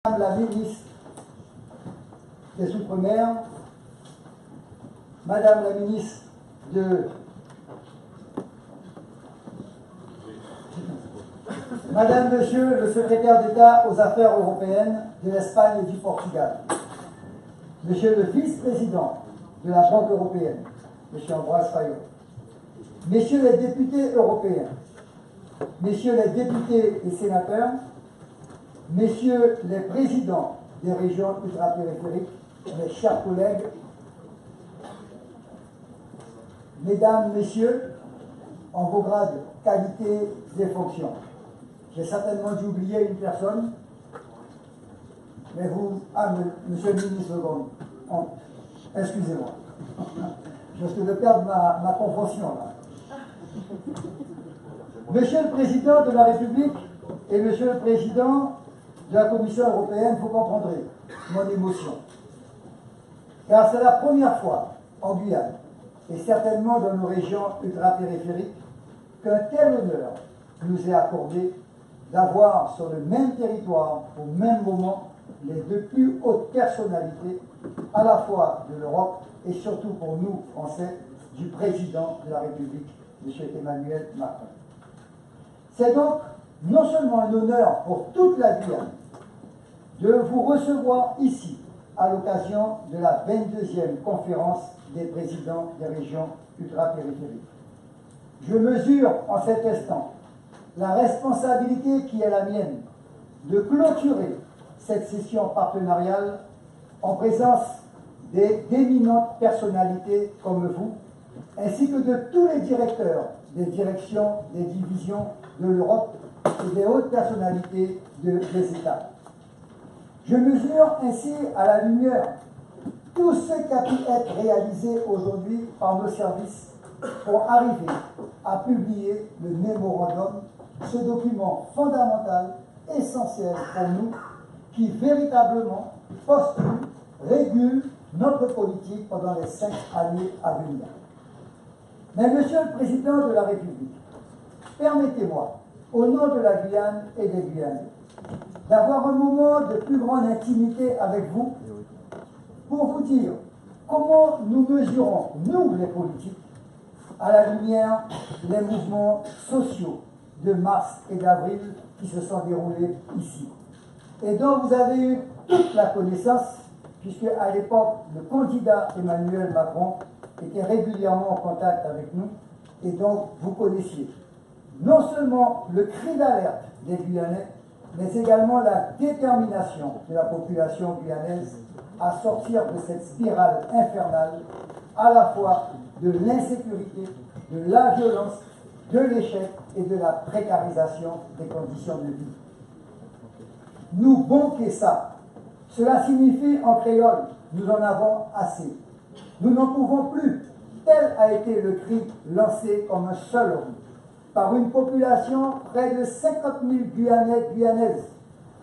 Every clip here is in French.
Madame la ministre des Outre-mer, Madame la ministre Madame, Monsieur le secrétaire d'État aux Affaires européennes de l'Espagne et du Portugal, Monsieur le vice-président de la Banque européenne, Monsieur Ambroise Fayot, Messieurs les députés européens, Messieurs les députés et sénateurs, Messieurs les présidents des régions ultrapériphériques, mes chers collègues, Mesdames, Messieurs, en vos grades, qualités et fonctions. J'ai certainement dû oublier une personne, mais vous, Monsieur le ministre Gondy, excusez-moi, je risque de perdre ma convention là. Monsieur le Président de la République et Monsieur le Président de la Commission européenne, vous comprendrez mon émotion. Car c'est la première fois en Guyane, et certainement dans nos régions ultrapériphériques, qu'un tel honneur nous est accordé d'avoir sur le même territoire, au même moment, les deux plus hautes personnalités, à la fois de l'Europe et surtout pour nous, Français, du président de la République, M. Emmanuel Macron. C'est donc non seulement un honneur pour toute la Guyane de vous recevoir ici à l'occasion de la 22e conférence des présidents des régions ultrapériphériques. Je mesure en cet instant la responsabilité qui est la mienne de clôturer cette session partenariale en présence d'éminentes personnalités comme vous, ainsi que de tous les directeurs des directions, des divisions de l'Europe et des hautes personnalités des États. Je mesure ainsi à la lumière tout ce qui a pu être réalisé aujourd'hui par nos services pour arriver à publier le mémorandum, ce document fondamental, essentiel pour nous, qui véritablement postule, régule notre politique pendant les 5 années à venir. Mais Monsieur le Président de la République, permettez-moi, au nom de la Guyane et des Guyanais, d'avoir un moment de plus grande intimité avec vous pour vous dire comment nous mesurons, nous les politiques, à la lumière les mouvements sociaux de mars et d'avril qui se sont déroulés ici et dont vous avez eu toute la connaissance, puisque à l'époque, le candidat Emmanuel Macron était régulièrement en contact avec nous et donc vous connaissiez non seulement le cri d'alerte des Guyanais, mais également la détermination de la population guyanaise à sortir de cette spirale infernale, à la fois de l'insécurité, de la violence, de l'échec et de la précarisation des conditions de vie. Nous banquer ça, cela signifie en créole, nous en avons assez. Nous n'en pouvons plus. Tel a été le cri lancé comme un seul homme par une population près de 50 000 Guyanais, Guyanaises,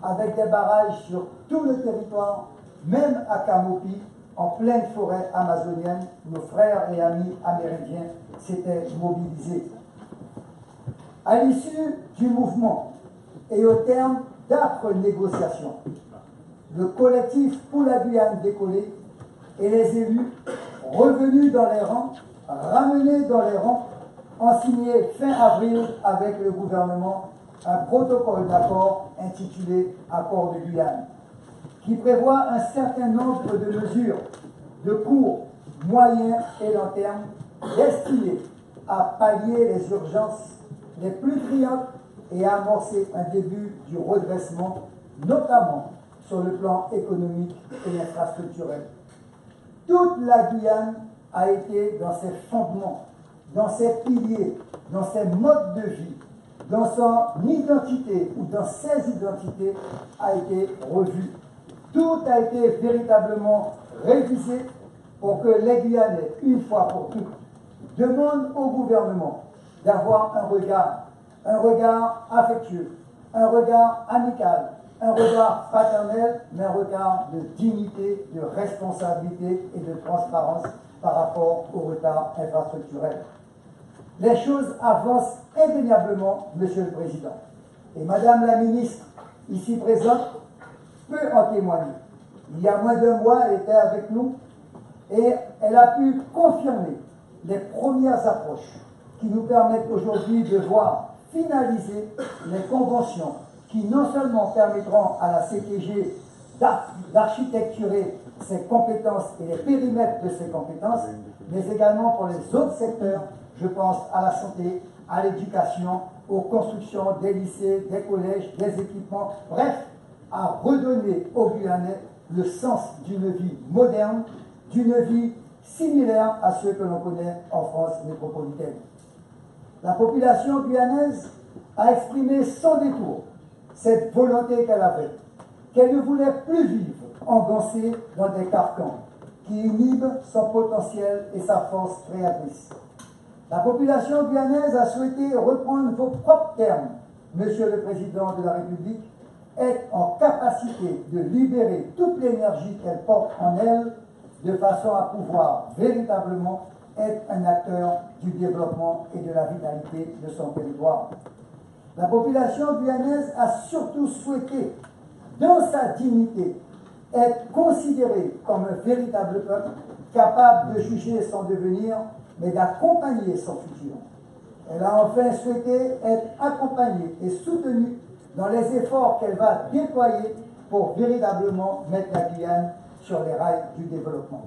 avec des barrages sur tout le territoire, même à Camopi, en pleine forêt amazonienne, nos frères et amis amérindiens s'étaient mobilisés. À l'issue du mouvement et au terme d'âpres négociations, le collectif pour la Guyane décollé et les élus revenus dans les rangs, ramenés dans les rangs, ont signé fin avril avec le gouvernement un protocole d'accord intitulé Accord de Guyane, qui prévoit un certain nombre de mesures de court, moyen et long terme destinées à pallier les urgences les plus criantes et à amorcer un début du redressement, notamment sur le plan économique et infrastructurel. Toute la Guyane a été dans ses fondements, dans ses piliers, dans ses modes de vie, dans son identité ou dans ses identités a été revue. Tout a été véritablement révisé pour que les Guyanais, une fois pour toutes, demandent au gouvernement d'avoir un regard affectueux, un regard amical, un regard fraternel, mais un regard de dignité, de responsabilité et de transparence par rapport au retard infrastructurel. Les choses avancent indéniablement, Monsieur le Président. Et Madame la Ministre, ici présente, peut en témoigner. Il y a moins d'un mois, elle était avec nous et elle a pu confirmer les premières approches qui nous permettent aujourd'hui de voir finaliser les conventions qui non seulement permettront à la CTG d'architecturer ses compétences et les périmètres de ses compétences, mais également pour les autres secteurs, je pense à la santé, à l'éducation, aux constructions des lycées, des collèges, des équipements, bref, à redonner aux Guyanais le sens d'une vie moderne, d'une vie similaire à ceux que l'on connaît en France métropolitaine. La population guyanaise a exprimé sans détour cette volonté qu'elle avait, qu'elle ne voulait plus vivre engoncée dans des carcans qui inhibent son potentiel et sa force créatrice. La population guyanaise a souhaité reprendre vos propres termes, Monsieur le Président de la République, être en capacité de libérer toute l'énergie qu'elle porte en elle de façon à pouvoir véritablement être un acteur du développement et de la vitalité de son territoire. La population guyanaise a surtout souhaité, dans sa dignité, être considérée comme un véritable peuple capable de juger son devenir, mais d'accompagner son futur. Elle a enfin souhaité être accompagnée et soutenue dans les efforts qu'elle va déployer pour véritablement mettre la Guyane sur les rails du développement.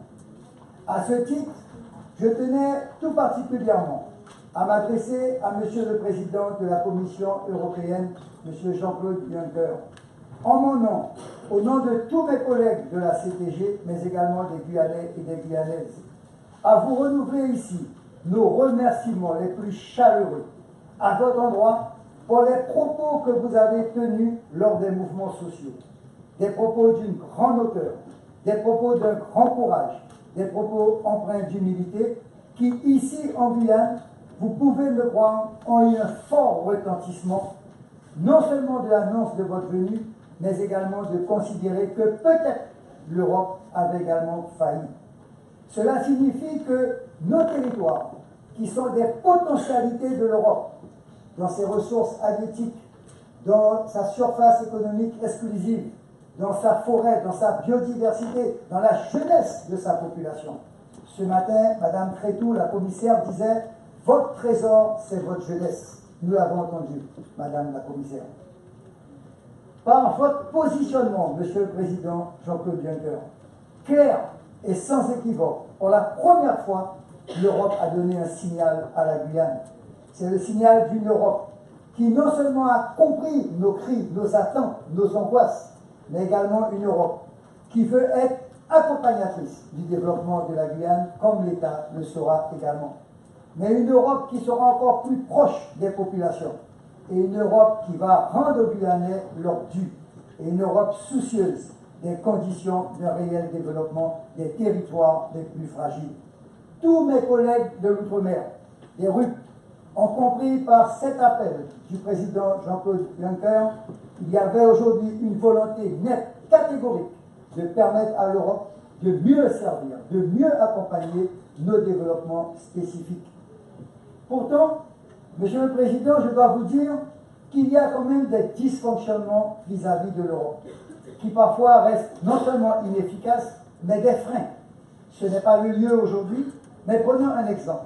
À ce titre, je tenais tout particulièrement à m'adresser à Monsieur le Président de la Commission européenne, Monsieur Jean-Claude Juncker, en mon nom, au nom de tous mes collègues de la CTG, mais également des Guyanais et des Guyanaises, à vous renouveler ici nos remerciements les plus chaleureux à votre endroit pour les propos que vous avez tenus lors des mouvements sociaux. Des propos d'une grande hauteur, des propos d'un grand courage, des propos empreints d'humilité qui, ici en Guyane, vous pouvez le croire, ont eu un fort retentissement, non seulement de l'annonce de votre venue, mais également de considérer que peut-être l'Europe avait également failli. Cela signifie que nos territoires, qui sont des potentialités de l'Europe, dans ses ressources halieutiques, dans sa surface économique exclusive, dans sa forêt, dans sa biodiversité, dans la jeunesse de sa population. Ce matin, Madame Crétou, la commissaire, disait « Votre trésor, c'est votre jeunesse ». Nous l'avons entendu, Madame la commissaire. Par votre positionnement, Monsieur le Président Jean-Claude Juncker, clair et sans équivoque, pour la première fois, l'Europe a donné un signal à la Guyane. C'est le signal d'une Europe qui non seulement a compris nos cris, nos attentes, nos angoisses, mais également une Europe qui veut être accompagnatrice du développement de la Guyane, comme l'État le sera également. Mais une Europe qui sera encore plus proche des populations, et une Europe qui va rendre aux Guyanais leur dû, et une Europe soucieuse des conditions d'un réel développement des territoires les plus fragiles. Tous mes collègues de l'outre-mer, des RUP, ont compris par cet appel du président Jean-Claude Juncker qu'il y avait aujourd'hui une volonté nette, catégorique, de permettre à l'Europe de mieux servir, de mieux accompagner nos développements spécifiques. Pourtant, Monsieur le Président, je dois vous dire qu'il y a quand même des dysfonctionnements vis-à-vis de l'Europe, qui parfois restent non seulement inefficaces, mais des freins. Ce n'est pas le lieu aujourd'hui, mais prenons un exemple.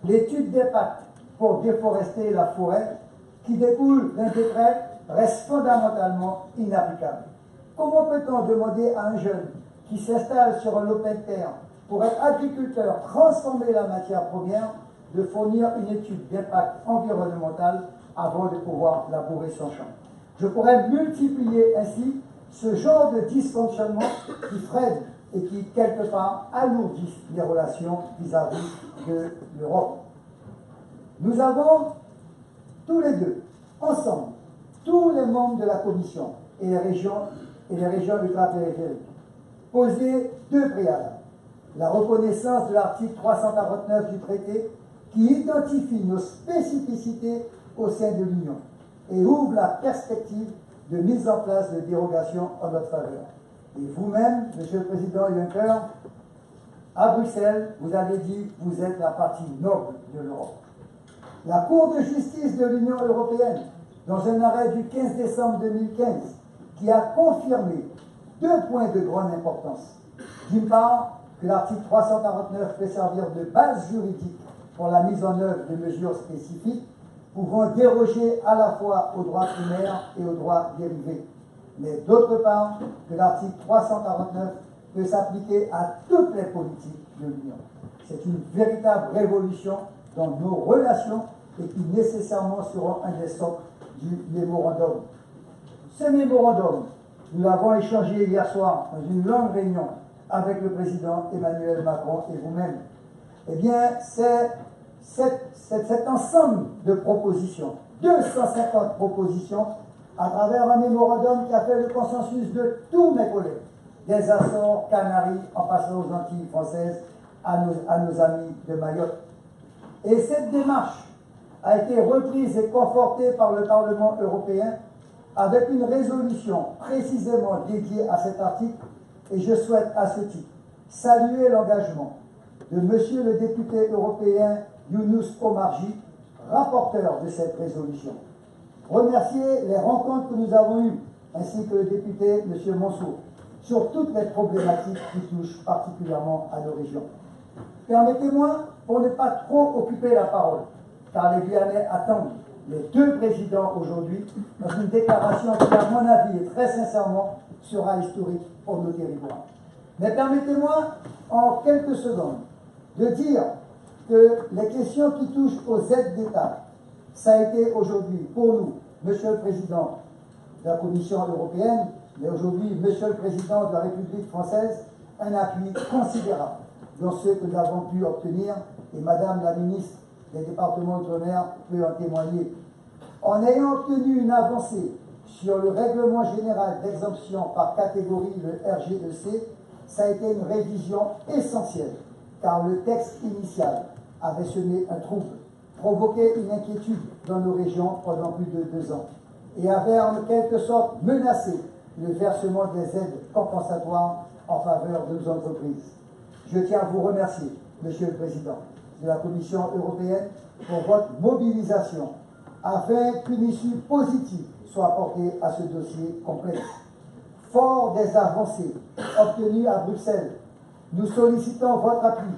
L'étude d'impact pour déforester la forêt, qui découle d'un décret, reste fondamentalement inapplicable. Comment peut-on demander à un jeune qui s'installe sur un lopin de terre pour être agriculteur, transformer la matière première, de fournir une étude d'impact environnemental avant de pouvoir labourer son champ? Je pourrais multiplier ainsi ce genre de dysfonctionnement qui freinent et qui, quelque part, alourdissent les relations vis-à-vis de l'Europe. Nous avons tous les deux, ensemble, tous les membres de la Commission et les régions ultrapériphériques, posé deux préalables. La reconnaissance de l'article 349 du traité qui identifie nos spécificités au sein de l'Union et ouvre la perspective de mise en place de dérogations en notre faveur. Et vous-même, Monsieur le Président Juncker, à Bruxelles, vous avez dit que vous êtes la partie noble de l'Europe. La Cour de justice de l'Union européenne, dans un arrêt du 15 décembre 2015, qui a confirmé deux points de grande importance. D'une part, que l'article 349 peut servir de base juridique pour la mise en œuvre de mesures spécifiques pouvant déroger à la fois au droit primaire et au droit dérivé. Mais d'autre part, que l'article 349 peut s'appliquer à toutes les politiques de l'Union. C'est une véritable révolution dans nos relations et qui nécessairement sera un des socles du mémorandum. Ce mémorandum, nous l'avons échangé hier soir dans une longue réunion avec le président Emmanuel Macron et vous-même. Eh bien, c'est cet ensemble de propositions, 250 propositions, à travers un mémorandum qui a fait le consensus de tous mes collègues, des Açores, Canaries, en passant aux Antilles françaises, à nos amis de Mayotte. Et cette démarche a été reprise et confortée par le Parlement européen avec une résolution précisément dédiée à cet article, et je souhaite à ce titre saluer l'engagement de monsieur le député européen Younous Omarjee, rapporteur de cette résolution. Remercier les rencontres que nous avons eues, ainsi que le député M. Monsour, sur toutes les problématiques qui touchent particulièrement à nos régions. Permettez-moi, pour ne pas trop occuper la parole, car les Guyanais attendent les deux présidents aujourd'hui, dans une déclaration qui, à mon avis, et très sincèrement, sera historique pour nos territoires. Mais permettez-moi, en quelques secondes, de dire que les questions qui touchent aux aides d'État, ça a été aujourd'hui, pour nous, Monsieur le Président de la Commission européenne, mais aujourd'hui, Monsieur le Président de la République française, un appui considérable dans ce que nous avons pu obtenir, et Madame la ministre des départements d'outre-mer peut en témoigner. En ayant obtenu une avancée sur le règlement général d'exemption par catégorie, le RGEC, ça a été une révision essentielle, car le texte initial avait semé un trouble, provoqué une inquiétude dans nos régions pendant plus de 2 ans, et avait en quelque sorte menacé le versement des aides compensatoires en faveur de nos entreprises. Je tiens à vous remercier, Monsieur le Président de la Commission européenne, pour votre mobilisation afin qu'une issue positive soit apportée à ce dossier complexe. Fort des avancées obtenues à Bruxelles, nous sollicitons votre appui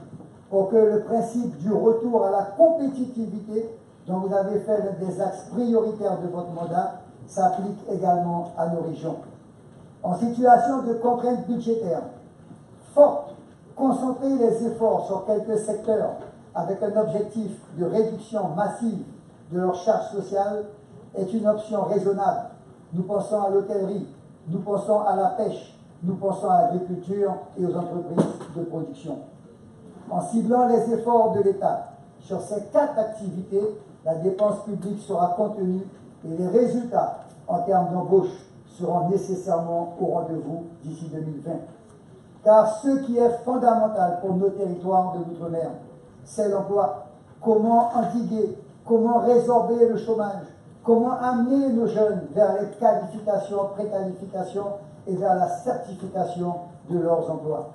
pour que le principe du retour à la compétitivité, dont vous avez fait l'un des axes prioritaires de votre mandat, s'applique également à nos régions. En situation de contrainte budgétaire forte, concentrer les efforts sur quelques secteurs avec un objectif de réduction massive de leurs charges sociales est une option raisonnable. Nous pensons à l'hôtellerie, nous pensons à la pêche, nous pensons à l'agriculture et aux entreprises de production. En ciblant les efforts de l'État sur ces 4 activités, la dépense publique sera contenue et les résultats en termes d'embauche seront nécessairement au rendez-vous d'ici 2020. Car ce qui est fondamental pour nos territoires de l'outre-mer, c'est l'emploi. Comment endiguer, comment résorber le chômage, comment amener nos jeunes vers les qualifications, préqualifications et vers la certification de leurs emplois.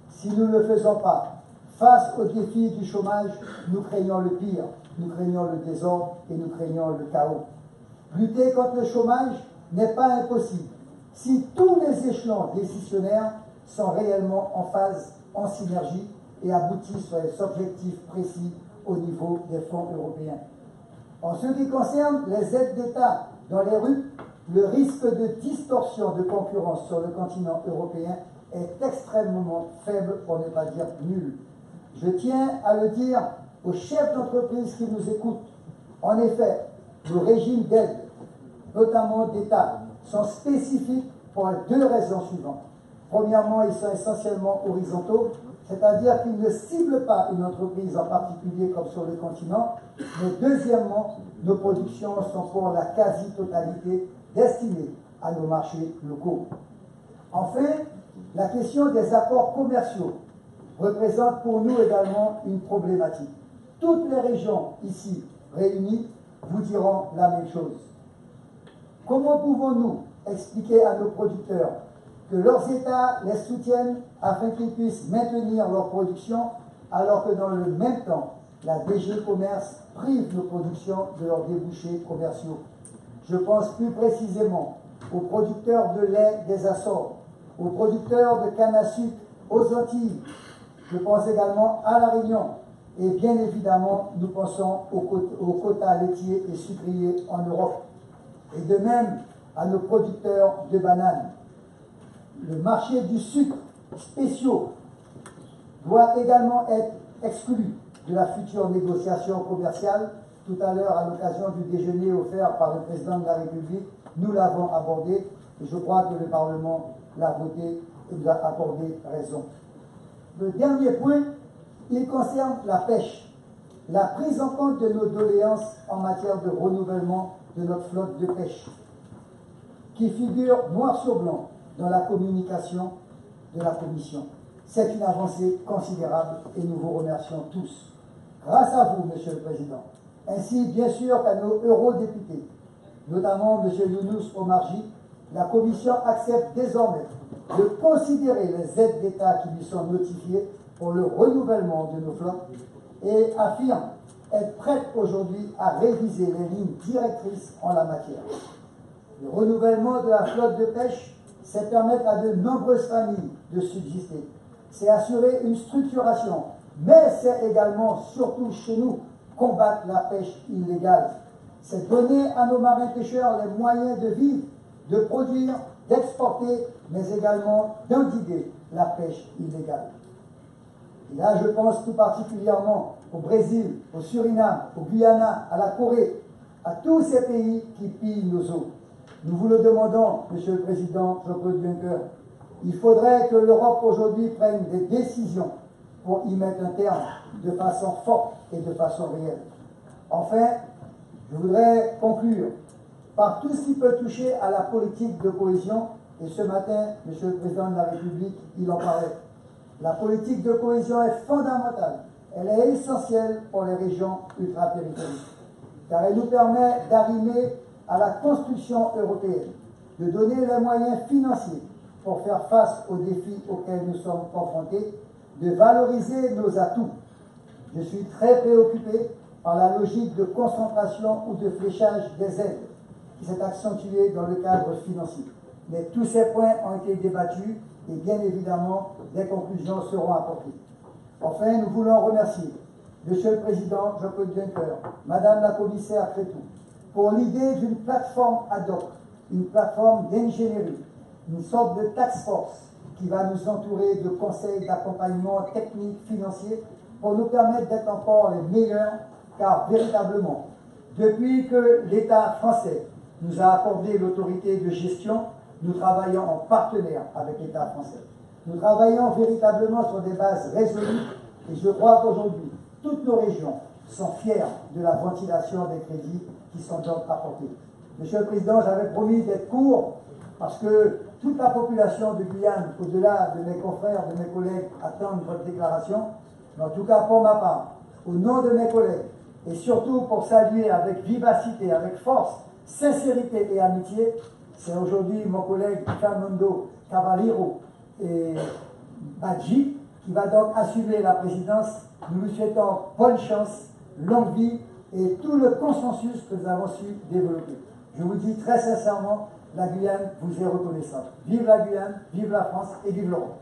Si nous ne le faisons pas, face au défi du chômage, nous craignons le pire, nous craignons le désordre et nous craignons le chaos. Lutter contre le chômage n'est pas impossible si tous les échelons décisionnaires sont réellement en phase, en synergie et aboutissent sur les objectifs précis au niveau des fonds européens. En ce qui concerne les aides d'État dans les rues, le risque de distorsion de concurrence sur le continent européen est extrêmement faible, pour ne pas dire nul. Je tiens à le dire aux chefs d'entreprise qui nous écoutent. En effet, nos régimes d'aide, notamment d'État, sont spécifiques pour les 2 raisons suivantes. Premièrement, ils sont essentiellement horizontaux, c'est-à-dire qu'ils ne ciblent pas une entreprise en particulier comme sur le continent, mais deuxièmement, nos productions sont pour la quasi-totalité destinées à nos marchés locaux. Enfin, la question des accords commerciaux représente pour nous également une problématique. Toutes les régions ici réunies vous diront la même chose. Comment pouvons-nous expliquer à nos producteurs que leurs États les soutiennent afin qu'ils puissent maintenir leur production, alors que dans le même temps, la DG Commerce prive nos productions de leurs débouchés commerciaux? Je pense plus précisément aux producteurs de lait des Açores, aux producteurs de canne à sucre aux Antilles. Je pense également à La Réunion. Et bien évidemment, nous pensons aux quotas laitiers et sucriers en Europe. Et de même à nos producteurs de bananes. Le marché du sucre spéciaux doit également être exclu de la future négociation commerciale. Tout à l'heure, à l'occasion du déjeuner offert par le président de la République, nous l'avons abordé et je crois que le Parlement l'a voté et nous a accordé raison. Le dernier point, il concerne la pêche. La prise en compte de nos doléances en matière de renouvellement de notre flotte de pêche, qui figure noir sur blanc dans la communication de la Commission. C'est une avancée considérable et nous vous remercions tous. Grâce à vous, Monsieur le Président, ainsi bien sûr qu'à nos eurodéputés, notamment M. Younous Omarji, la Commission accepte désormais de considérer les aides d'État qui lui sont notifiées pour le renouvellement de nos flottes et affirme être prête aujourd'hui à réviser les lignes directrices en la matière. Le renouvellement de la flotte de pêche, c'est permettre à de nombreuses familles de subsister. C'est assurer une structuration, mais c'est également, surtout chez nous, combattre la pêche illégale. C'est donner à nos marins pêcheurs les moyens de vivre, de produire, d'exporter, mais également d'endiguer la pêche illégale. Et là, je pense tout particulièrement au Brésil, au Suriname, au Guyana, à la Corée, à tous ces pays qui pillent nos eaux. Nous vous le demandons, Monsieur le Président Jean-Claude Juncker, il faudrait que l'Europe aujourd'hui prenne des décisions pour y mettre un terme de façon forte et de façon réelle. Enfin, je voudrais conclure par tout ce qui peut toucher à la politique de cohésion, et ce matin, Monsieur le Président de la République, il en parlait. La politique de cohésion est fondamentale, elle est essentielle pour les régions ultrapériphériques, car elle nous permet d'arrimer à la construction européenne, de donner les moyens financiers pour faire face aux défis auxquels nous sommes confrontés, de valoriser nos atouts. Je suis très préoccupé par la logique de concentration ou de fléchage des aides qui s'est accentuée dans le cadre financier. Mais tous ces points ont été débattus et bien évidemment, des conclusions seront apportées. Enfin, nous voulons remercier Monsieur le Président Jean-Claude Juncker, Madame la Commissaire Crétou, pour l'idée d'une plateforme ad hoc, une plateforme d'ingénierie, une sorte de task force qui va nous entourer de conseils d'accompagnement technique, financier, pour nous permettre d'être encore les meilleurs, car véritablement, depuis que l'État français nous a accordé l'autorité de gestion, nous travaillons en partenaire avec l'État français. Nous travaillons véritablement sur des bases résolues et je crois qu'aujourd'hui, toutes nos régions sont fières de la ventilation des crédits qui sont donc apportés. Monsieur le Président, j'avais promis d'être court parce que toute la population de Guyane, au-delà de mes confrères, de mes collègues, attendent votre déclaration. Mais en tout cas, pour ma part, au nom de mes collègues, et surtout pour saluer avec vivacité, avec force, sincérité et amitié, c'est aujourd'hui mon collègue Fernando Cavallero et Badji qui va donc assumer la présidence. Nous lui souhaitons bonne chance, longue vie et tout le consensus que nous avons su développer. Je vous dis très sincèrement, la Guyane vous est reconnaissante. Vive la Guyane, vive la France et vive l'Europe.